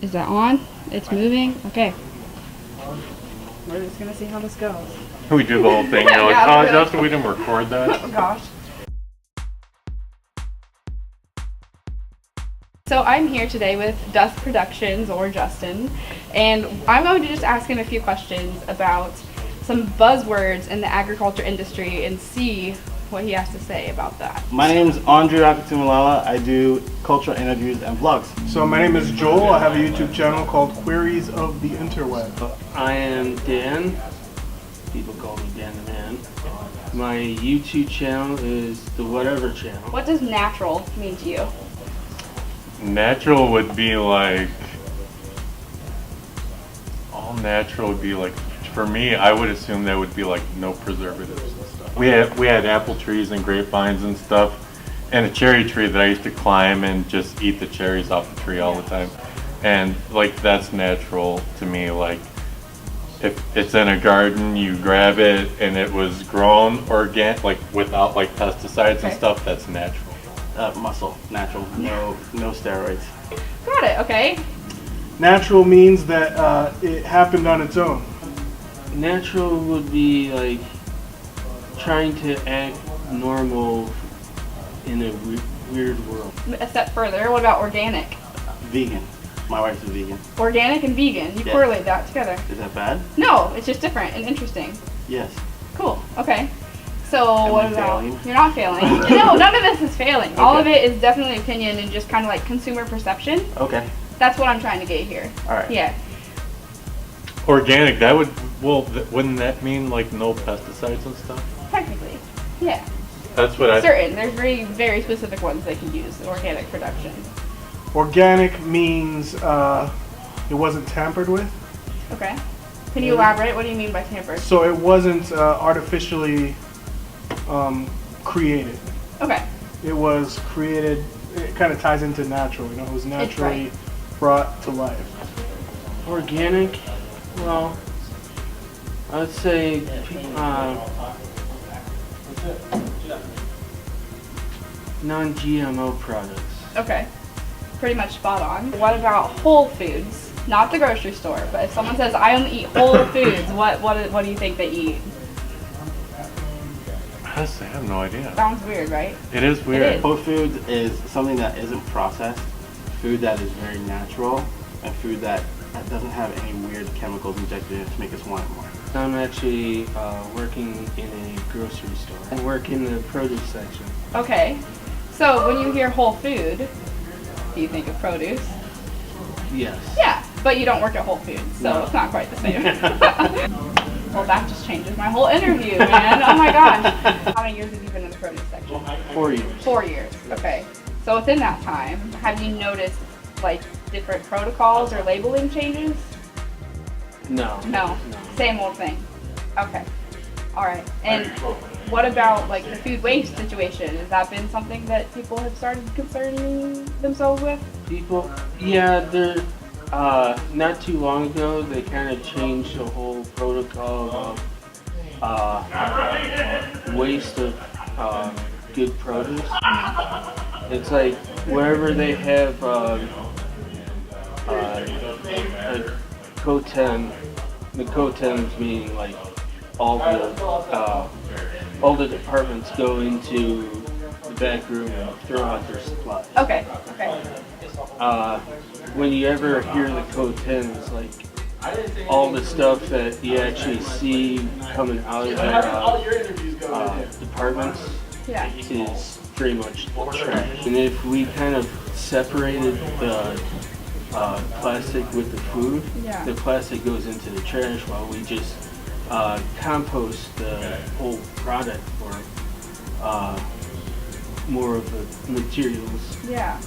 Is that on? It's moving? Okay. We're just gonna see how this goes. We do the whole thing. You're like, Yeah, oh, Justin, we didn't record that. Oh gosh. So I'm here today with Dust Productions, or Justin, and I'm going to just ask him a few questions about some buzzwords in the agriculture industry and see what he has to say about that. My name is Andre Akatumalala. I do cultural interviews and vlogs. So my name is Joel. I have a YouTube channel called Queries of the Interweb. I am Dan. People call me Dan the Man. My YouTube channel is the Whatever Channel. What does natural mean to you? Natural would be like, all natural would be like, for me, I would assume that would be like no preservatives and stuff. We had apple trees and grapevines and stuff, and a cherry tree that I used to climb and just eat the cherries off the tree all the time. And like, that's natural to me. Like, if it's in a garden, you grab it and it was grown organic, like without like pesticides and stuff, that's natural. Muscle, natural, no steroids. Got it, okay. Natural means that it happened on its own. Natural would be like trying to act normal in a weird world. A step further, what about organic? Vegan. My wife's a vegan. Organic and vegan, you Yes. correlate that together. Is that bad? No, it's just different and interesting. Yes. Cool, okay. So Am what I about, failing? you're not failing. No, none of this is failing. All of Okay. it is definitely opinion and just kind of like consumer perception. Okay. That's what I'm trying to get here. All right. Yeah. Organic, that would, well, wouldn't that mean like no pesticides and stuff? Technically, yeah. That's what I. Certain. There's very, very specific ones they can use in organic production. Organic means it wasn't tampered with. Okay. Can you elaborate? What do you mean by tampered? So it wasn't artificially created. Okay. It was created, it kind of ties into natural, you know, it was naturally right. brought to life. Organic, well, I would say non-GMO products. Okay. Pretty much spot on. What about Whole Foods? Not the grocery store, but if someone says, I only eat Whole Foods, what do you think they eat? Honestly, I have no idea. Sounds weird, right? It is weird. is. Whole foods is something that isn't processed, food that is very natural, and food that doesn't have any weird chemicals injected in it to make us want it more. I'm actually working in a grocery store. I work in the produce section. Okay. So when you hear whole food, do you think of produce? Yes. Yeah, but you don't work at Whole Foods, so No. it's not quite the same. Well, that just changes my whole interview, man. Oh my gosh. How many years have you been in the produce section? 4 years. 4 years. Okay. So within that time, have you noticed like different protocols or labeling changes? No. No. Same old thing. Okay. All right. And what about like the food waste situation? Has that been something that people have started concerning themselves with? People, yeah, they're not too long ago they kind of changed the whole protocol of waste of good produce. It's like wherever they have a co-10, the co-10s meaning like all the departments go into the back room and throw out their supplies. Okay. Okay. When you ever hear the code 10, it's like all the stuff that you actually see coming out of the departments Yeah. is pretty much trash. And if we kind of separated the plastic with the food, Yeah. the plastic goes into the trash while we just compost the whole product for more of the materials Yeah.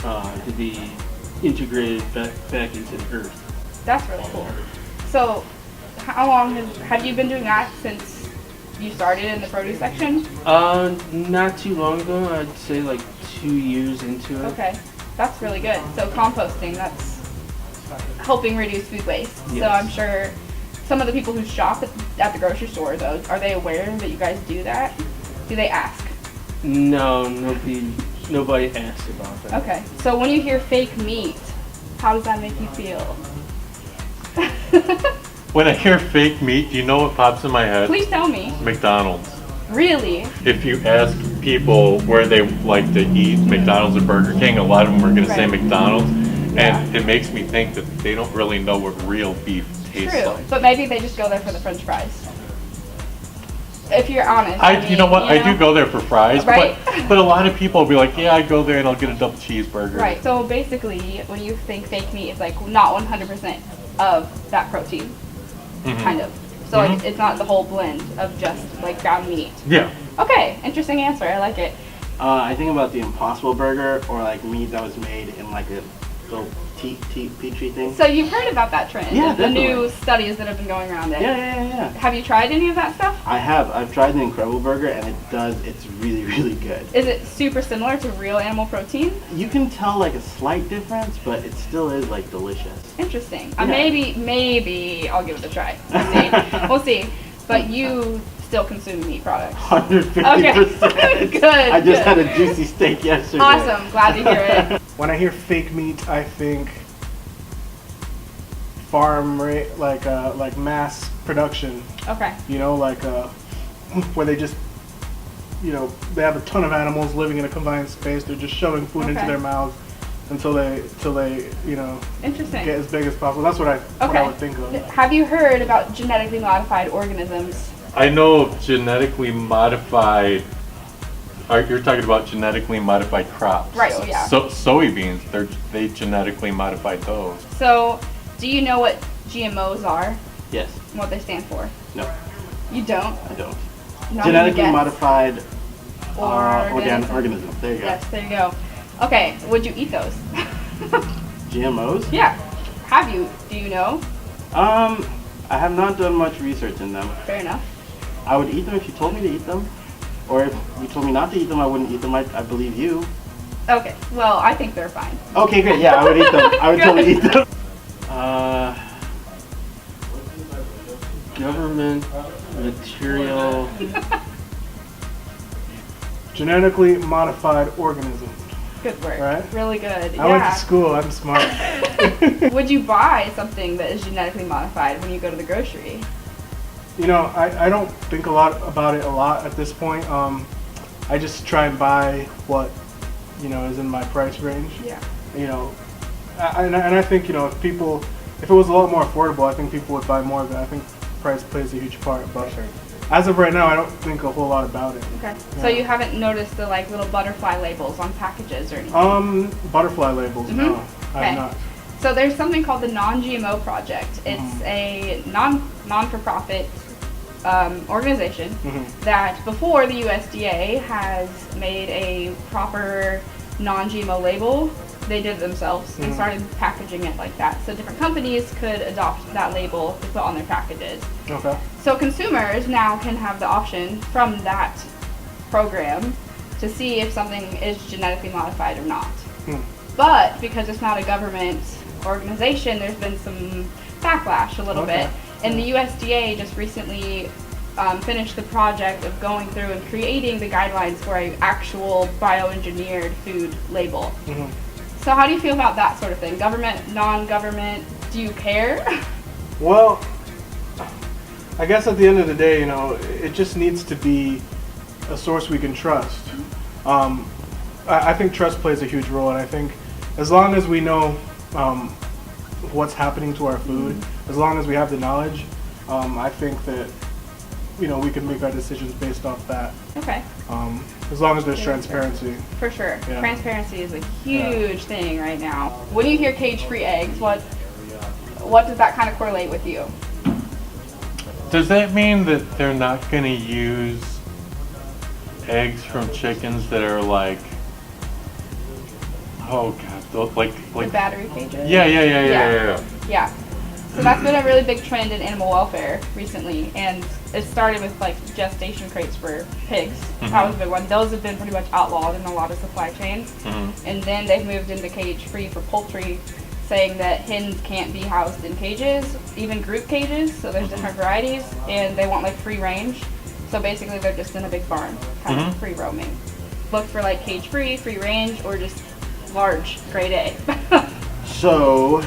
to be integrated back into the earth. That's really cool. So, how long have you been doing that since you started in the produce section? Not too long ago. I'd say like 2 years into it. Okay, that's really good. So composting, that's helping reduce food waste. So Yes. I'm sure some of the people who shop at the grocery store, though, are they aware that you guys do that? Do they ask? No, nobody asked about that. Okay, so when you hear fake meat, How does that make you feel? When I hear fake meat, do you know what pops in my head? Please tell me. McDonald's. Really? If you ask people where they like to eat, McDonald's or Burger King, a lot of them are going to say Right. McDonald's. Yeah. And it makes me think that they don't really know what real beef tastes True. like. But maybe they just go there for the French fries. If you're honest. You know what? I do go there for fries, Right. but a lot of people will be like, yeah, I go there and I'll get a double cheeseburger. Right. So basically, when you think fake meat, it's like not 100% of that protein, Mhm. kind of. So like, it's not the whole blend of just like ground meat. Yeah. Okay, interesting answer. I like it. I think about the Impossible Burger or like meat that was made in like a little petri thing. So you've heard about that trend? Yeah, the new definitely. studies that have been going around it. Yeah. Have you tried any of that stuff? I have. I've tried the Incredible Burger and it's really, really good. Is it super similar to real animal protein? You can tell like a slight difference, but it still is like delicious. Interesting. Yeah. Maybe I'll give it a try. We'll see. We'll see. But you still consume meat products. 150%. Okay. Good. I just good. had a juicy steak yesterday. Awesome. Glad to hear it. When I hear fake meat, I think farm rate, like mass production. Okay. You know, like where they just, you know, they have a ton of animals living in a confined space. They're just shoving food into Okay. their mouths until they, you know, Interesting. get as big as possible. That's what I would think of. Have you heard about genetically modified organisms? I know of genetically modified. You're talking about genetically modified crops. Right, oh, yeah. So soybeans, they genetically modified those. So, do you know what GMOs are Yes. and what they stand for? No, You don't? I don't. Not Genetically even guess? modified Organisms. organisms. There you go. Yes, there you go. Okay, would you eat those? GMOs? Yeah. Have you? Do you know? I have not done much research in them. Fair enough. I would eat them if you told me to eat them. Or if you told me not to eat them, I wouldn't eat them. I believe you. Okay, well, I think they're fine. Okay, great. Yeah, I would eat them. I would totally eat them. Government material. Genetically modified organisms. Good work. Right. Really good. I went to school. I'm smart. Would you buy something that is genetically modified when you go to the grocery? You know, I don't think a lot about it at this point. I just try and buy what, you know, is in my price range. Yeah. You know, and I think, you know, if it was a lot more affordable, I think people would buy more of it. I think price plays a huge part, but as of right now, I don't think a whole lot about it. Okay. So you haven't noticed the like little butterfly labels on packages or anything? Butterfly labels, no, I Okay. have not. So there's something called the Non-GMO Project. It's a non-for-profit organization that before the USDA has made a proper non-GMO label, they did it themselves and started packaging it like that. So different companies could adopt that label to put on their packages. Okay. So consumers now can have the option from that program to see if something is genetically modified or not. But because it's not a government organization, there's been some backlash a little bit. And the USDA just recently finished the project of going through and creating the guidelines for an actual bioengineered food label. So how do you feel about that sort of thing? Government, non-government, do you care? Well, I guess at the end of the day, you know, it just needs to be a source we can trust. I think trust plays a huge role, and I think as long as we know what's happening to our food, as long as we have the knowledge, I think that, you know, we can make our decisions based off that. Okay. As long as there's transparency. For sure. Yeah. Transparency is a huge thing right now. When you hear cage-free eggs, what does that kind of correlate with you? Does that mean that they're not going to use eggs from chickens that are like, oh god, like The battery cages? Yeah. Yeah. So that's been a really big trend in animal welfare recently, and it started with like gestation crates for pigs. That was a big one. Those have been pretty much outlawed in a lot of supply chains. And then they've moved into cage-free for poultry, saying that hens can't be housed in cages, even group cages, so there's different varieties, and they want like free range. So basically they're just in a big barn, kind of free roaming. Look for like cage-free, free range, or just large grade A. So,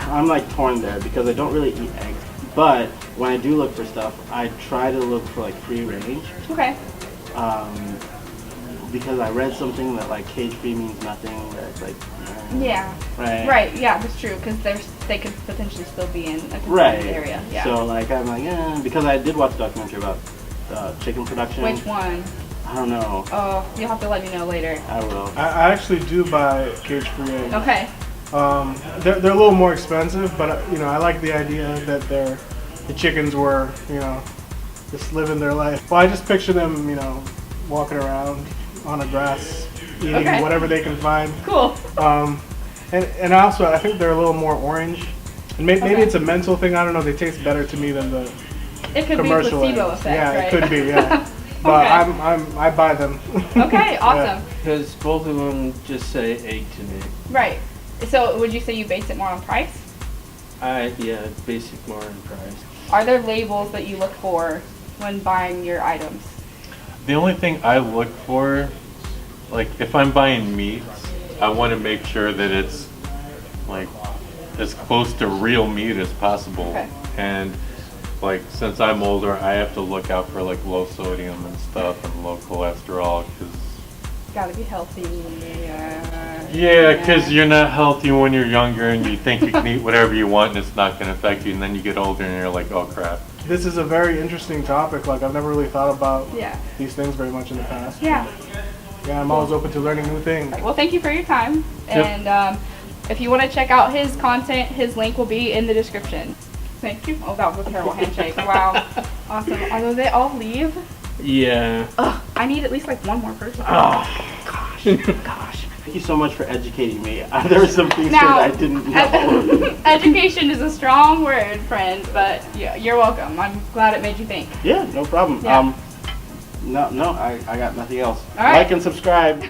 I'm like torn there because I don't really eat eggs. But when I do look for stuff, I try to look for like free range. Okay. Because I read something that like cage free means nothing. That's like Yeah. right. Right. Yeah, that's true because they could potentially still be in a Right. contained area. Yeah. So like I'm like because I did watch a documentary about chicken production. Which one? I don't know. Oh, you'll have to let me know later. I will. I actually do buy cage-free eggs. Okay. They're a little more expensive, but I like the idea that the chickens were just living their life. Well, I just picture them walking around on the grass, eating Okay. whatever they can find. Cool. And also I think they're a little more orange. And maybe Okay. it's a mental thing. I don't know. They taste better to me than the It could be commercial placebo eggs. effect, Yeah, right? it could be. Yeah. But Okay. I buy them. Okay, Yeah. awesome. Because both of them just say egg to me. Right. So would you say you base it more on price? Yeah, basic more in price. Are there labels that you look for when buying your items? The only thing I look for, like if I'm buying meats, I want to make sure that it's like as close to real meat as possible. Okay. And like since I'm older, I have to look out for like low sodium and stuff and low cholesterol because Gotta be healthy. yeah, because you're not healthy when you're younger and you think you can eat whatever you want and it's not going to affect you, and then you get older and you're like, oh crap. This is a very interesting topic. Like I've never really thought about Yeah. these things very much in the past. Yeah. Yeah, I'm always open to learning new things. Well, thank you for your time. Yep. And if you want to check out his content, his link will be in the description. Thank you. Oh, that was a terrible handshake. Wow. Awesome. Although they all leave. Yeah. Ugh, I need at least like one more person. Oh. Gosh. Thank you so much for educating me. There were some things Now, that I didn't know. education is a strong word, friend, but yeah, you're welcome. I'm glad it made you think. Yeah, no problem. Yeah. No, I got nothing else. All right. Like and subscribe.